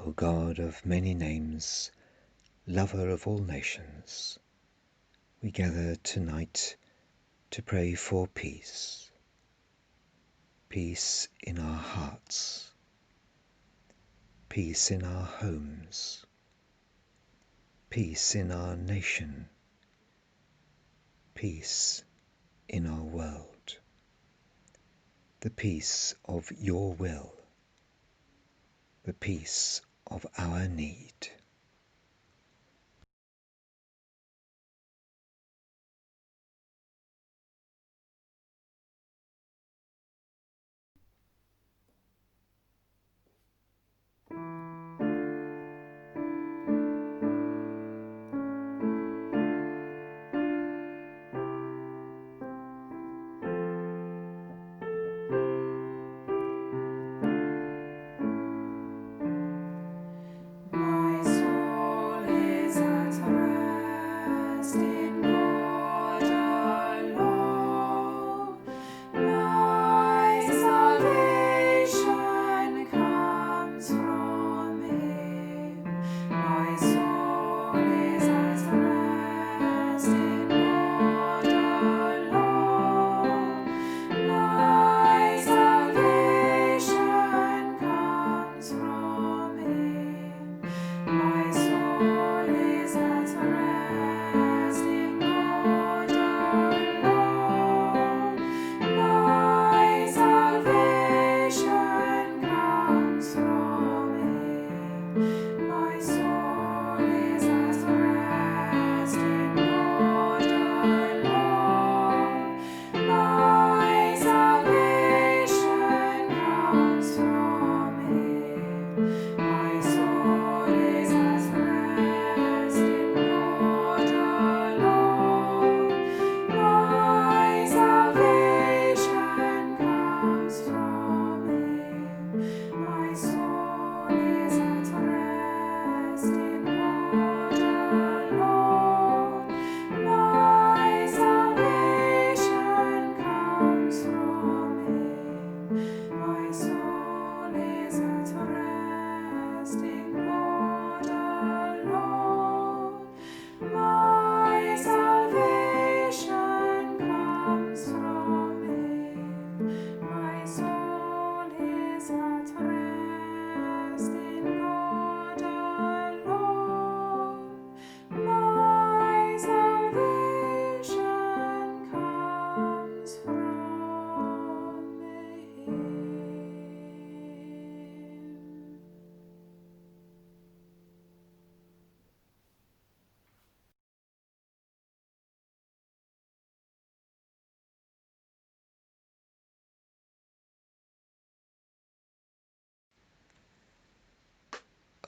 O God of many names, lover of all nations, we gather tonight to pray for peace. Peace in our hearts, peace in our homes, peace in our nation, peace in our world, the peace of your will, the peace of our need.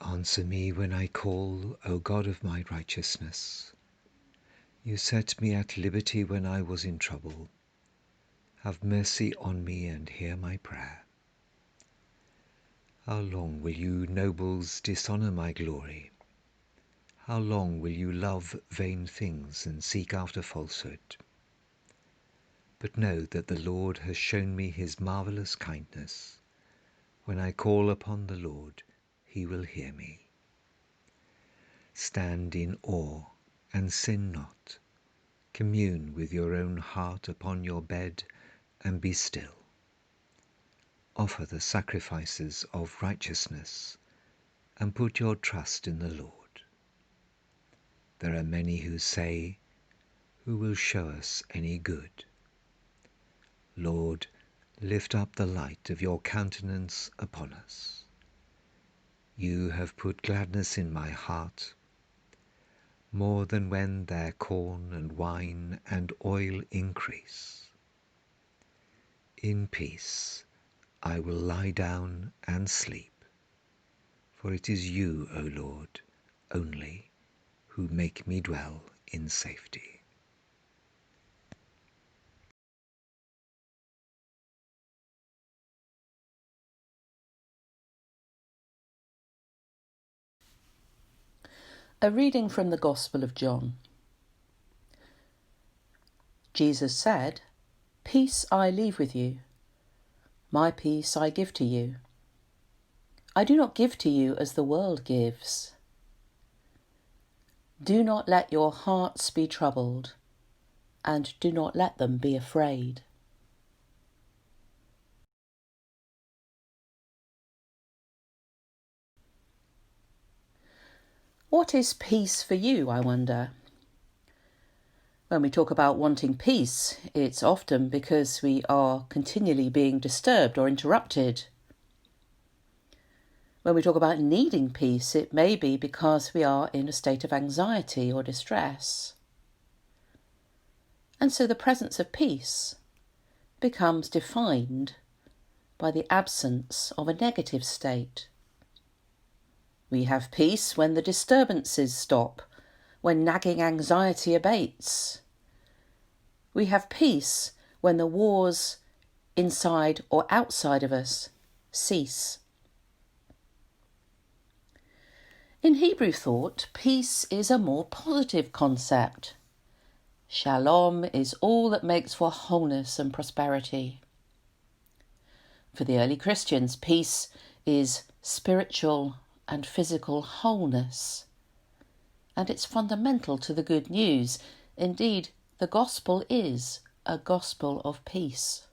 Answer me when I call, O God of my righteousness. You set me at liberty when I was in trouble. Have mercy on me and hear my prayer. How long will you nobles dishonour my glory? How long will you love vain things and seek after falsehood? But know that the Lord has shown me his marvellous kindness. When I call upon the Lord, he will hear me. Stand in awe and sin not. Commune with your own heart upon your bed and be still. Offer the sacrifices of righteousness and put your trust in the Lord. There are many who say, who will show us any good? Lord, lift up the light of your countenance upon us. You have put gladness in my heart, more than when their corn and wine and oil increase. In peace I will lie down and sleep, for it is you, O Lord, only, who make me dwell in safety. A reading from the Gospel of John. Jesus said, "Peace I leave with you. My peace I give to you. I do not give to you as the world gives. Do not let your hearts be troubled, and do not let them be afraid. What is peace for you, I wonder? When we talk about wanting peace, it's often because we are continually being disturbed or interrupted. When we talk about needing peace, it may be because we are in a state of anxiety or distress. And so the presence of peace becomes defined by the absence of a negative state. We have peace when the disturbances stop, when nagging anxiety abates. We have peace when the wars inside or outside of us cease. In Hebrew thought, peace is a more positive concept. Shalom is all that makes for wholeness and prosperity. For the early Christians, peace is spiritual and physical wholeness, and it's fundamental to the good news. Indeed, the gospel is a gospel of peace.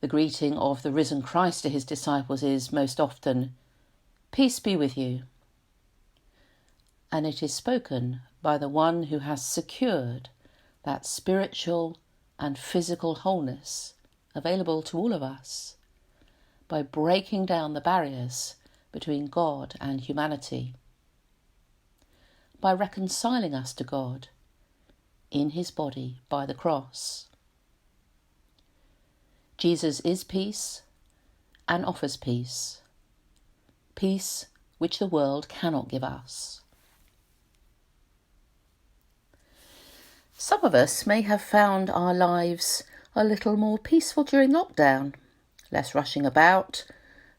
The greeting of the risen Christ to his disciples is most often, "Peace be with you." And it is spoken by the one who has secured that spiritual and physical wholeness available to all of us by breaking down the barriers between God and humanity, by reconciling us to God in his body by the cross. Jesus is peace and offers peace, peace which the world cannot give us. Some of us may have found our lives a little more peaceful during lockdown. Less rushing about,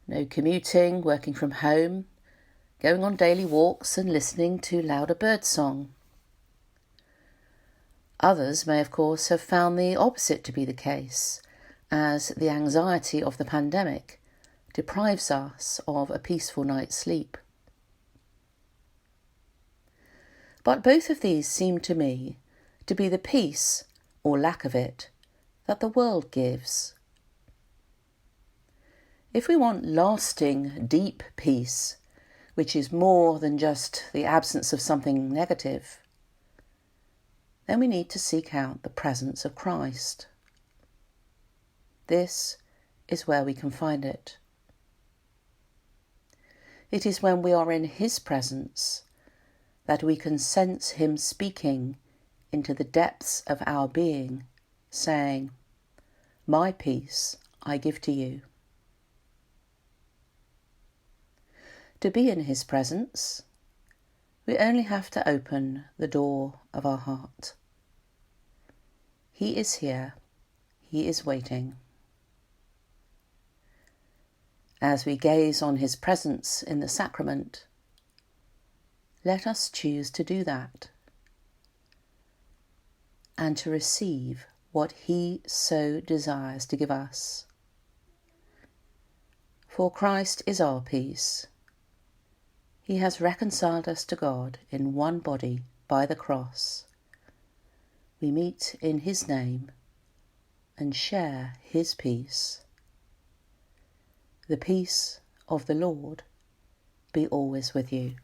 no commuting, working from home, going on daily walks and listening to louder birdsong. Others may, of course, have found the opposite to be the case, as the anxiety of the pandemic deprives us of a peaceful night's sleep. But both of these seem to me to be the peace, or lack of it, that the world gives. If we want lasting, deep peace, which is more than just the absence of something negative, then we need to seek out the presence of Christ. This is where we can find it. It is when we are in his presence that we can sense him speaking into the depths of our being, saying, "My peace I give to you." To be in his presence, we only have to open the door of our heart. He is here. He is waiting. As we gaze on his presence in the sacrament, let us choose to do that and to receive what he so desires to give us. For Christ is our peace. He has reconciled us to God in one body by the cross. We meet in his name and share his peace. The peace of the Lord be always with you.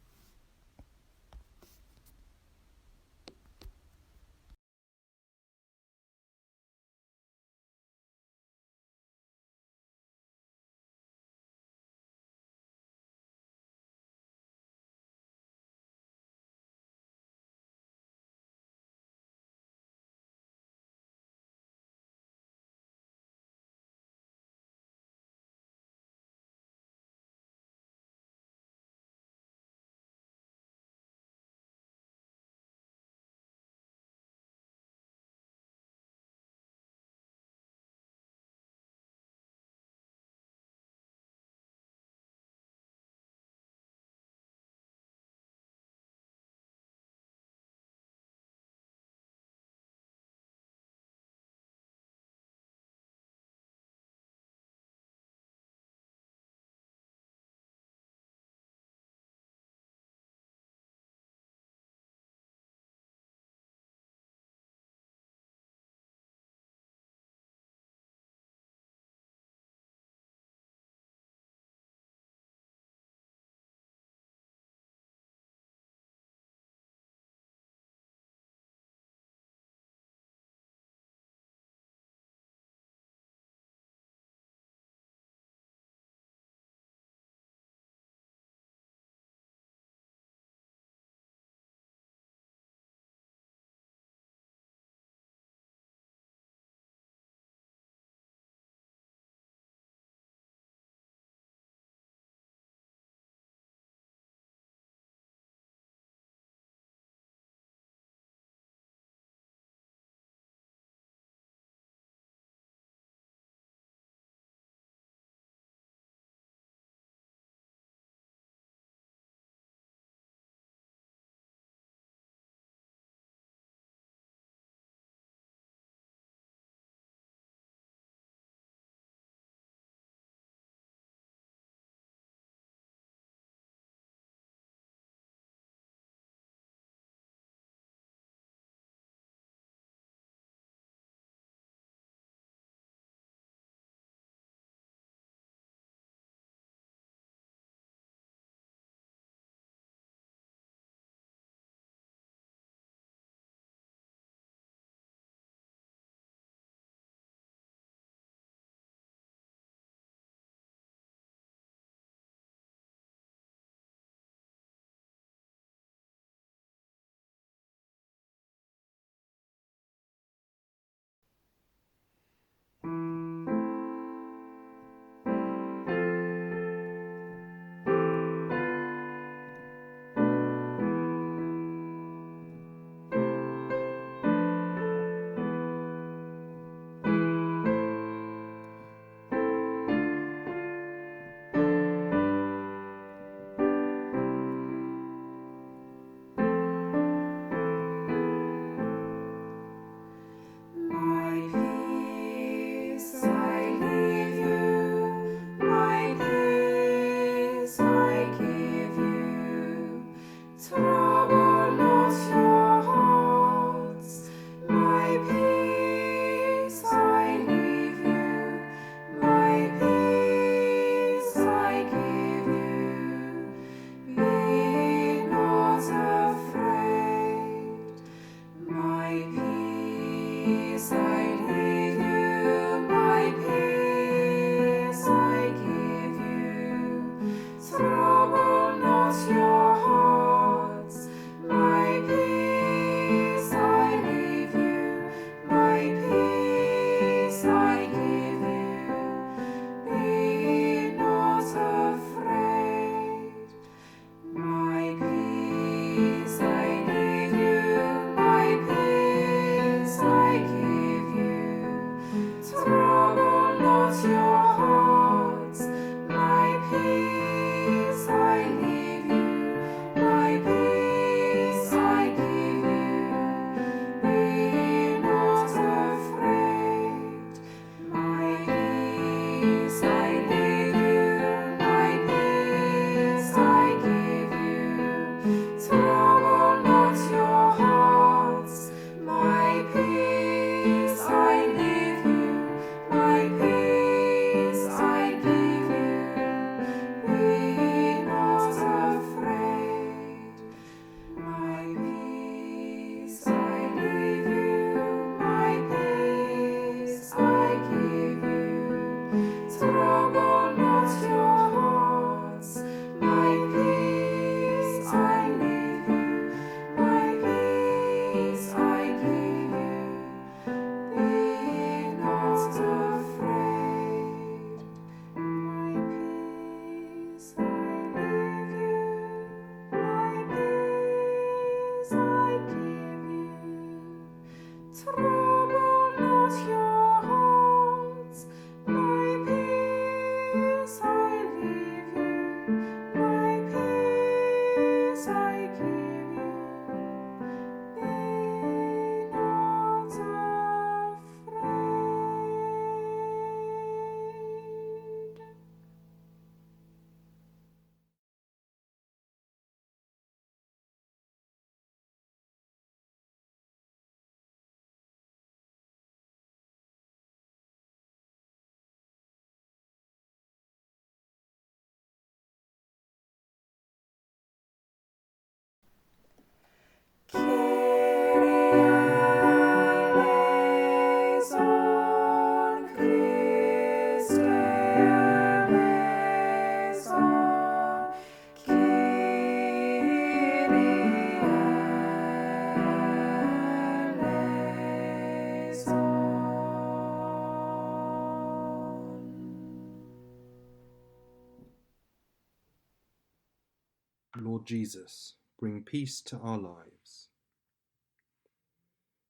Lord Jesus, bring peace to our lives.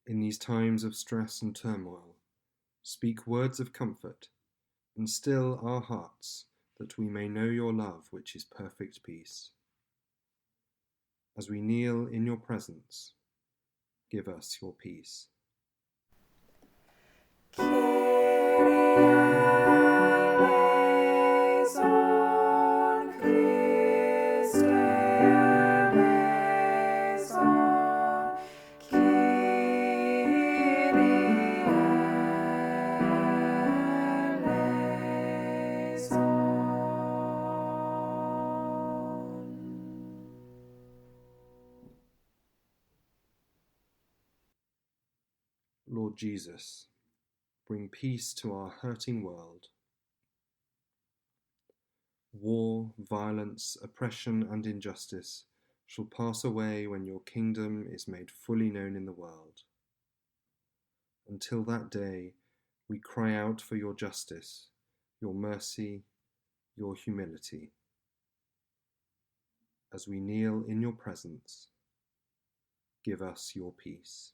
In these times of stress and turmoil, speak words of comfort and still our hearts that we may know your love, which is perfect peace. As we kneel in your presence, give us your peace. Lord Jesus, bring peace to our hurting world. War, violence, oppression, and injustice shall pass away when your kingdom is made fully known in the world. Until that day, we cry out for your justice, your mercy, your humility. As we kneel in your presence, give us your peace.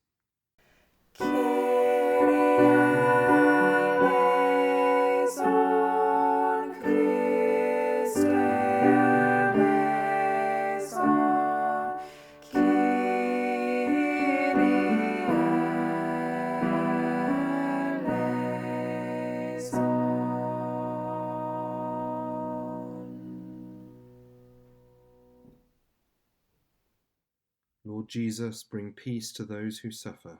Lord Jesus, bring peace to those who suffer.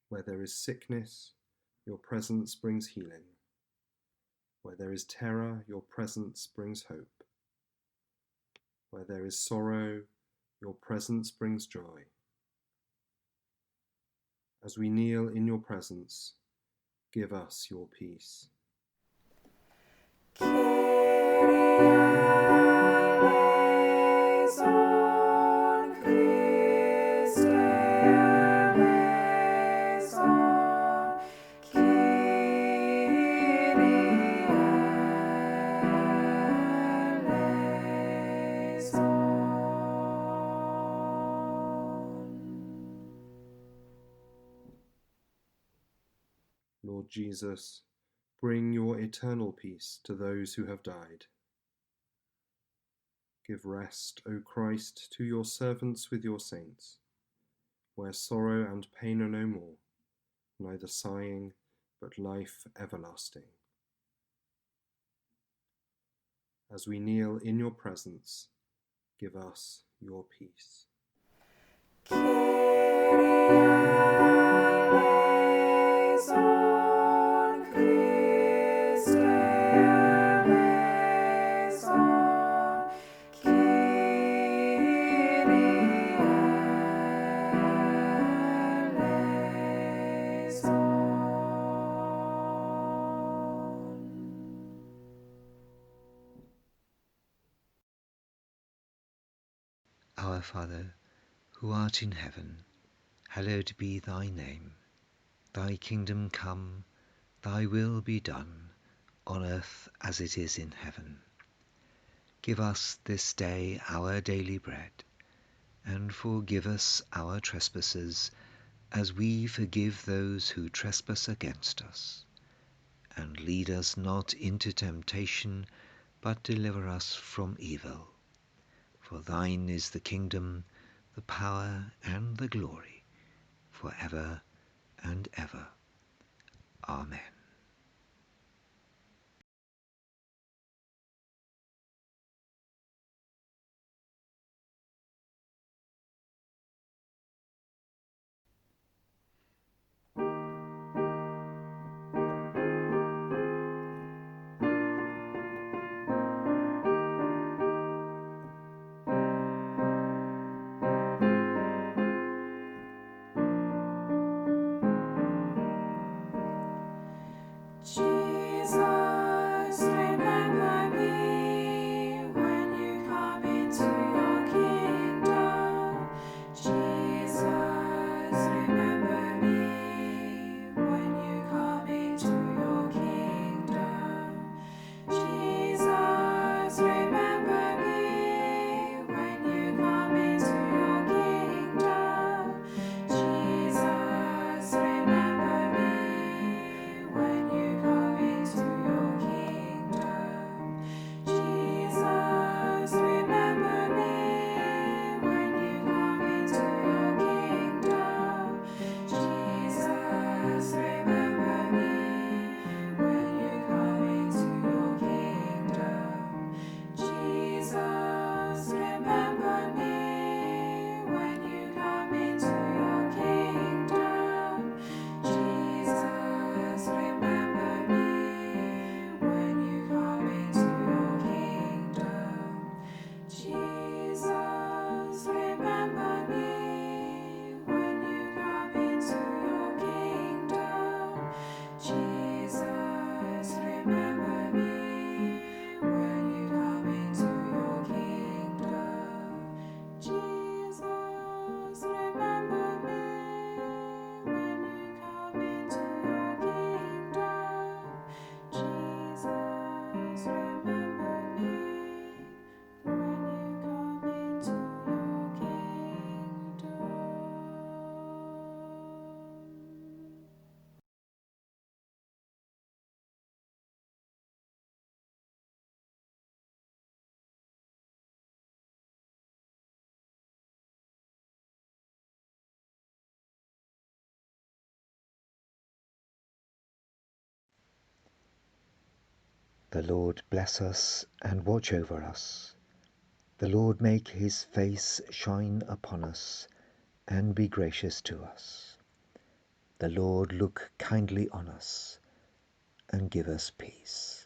Where there is sickness, your presence brings healing. Where there is terror, your presence brings hope. Where there is sorrow, your presence brings joy. As we kneel in your presence, give us your peace. Lord Jesus, bring your eternal peace to those who have died. Give rest, O Christ, to your servants with your saints, where sorrow and pain are no more, neither sighing, but life everlasting. As we kneel in your presence, give us your peace. Our Father, who art in heaven, hallowed be thy name. Thy kingdom come, thy will be done, on earth as it is in heaven. Give us this day our daily bread, and forgive us our trespasses, as we forgive those who trespass against us. And lead us not into temptation, but deliver us from evil. For thine is the kingdom, the power, and the glory, for ever and ever. Amen. The Lord bless us and watch over us. The Lord make his face shine upon us and be gracious to us. The Lord look kindly on us and give us peace.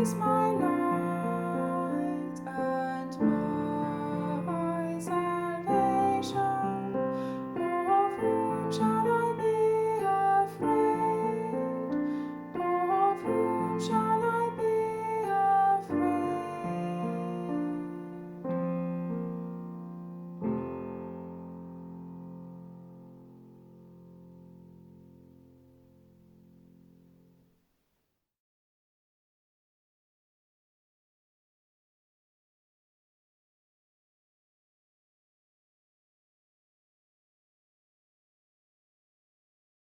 Is my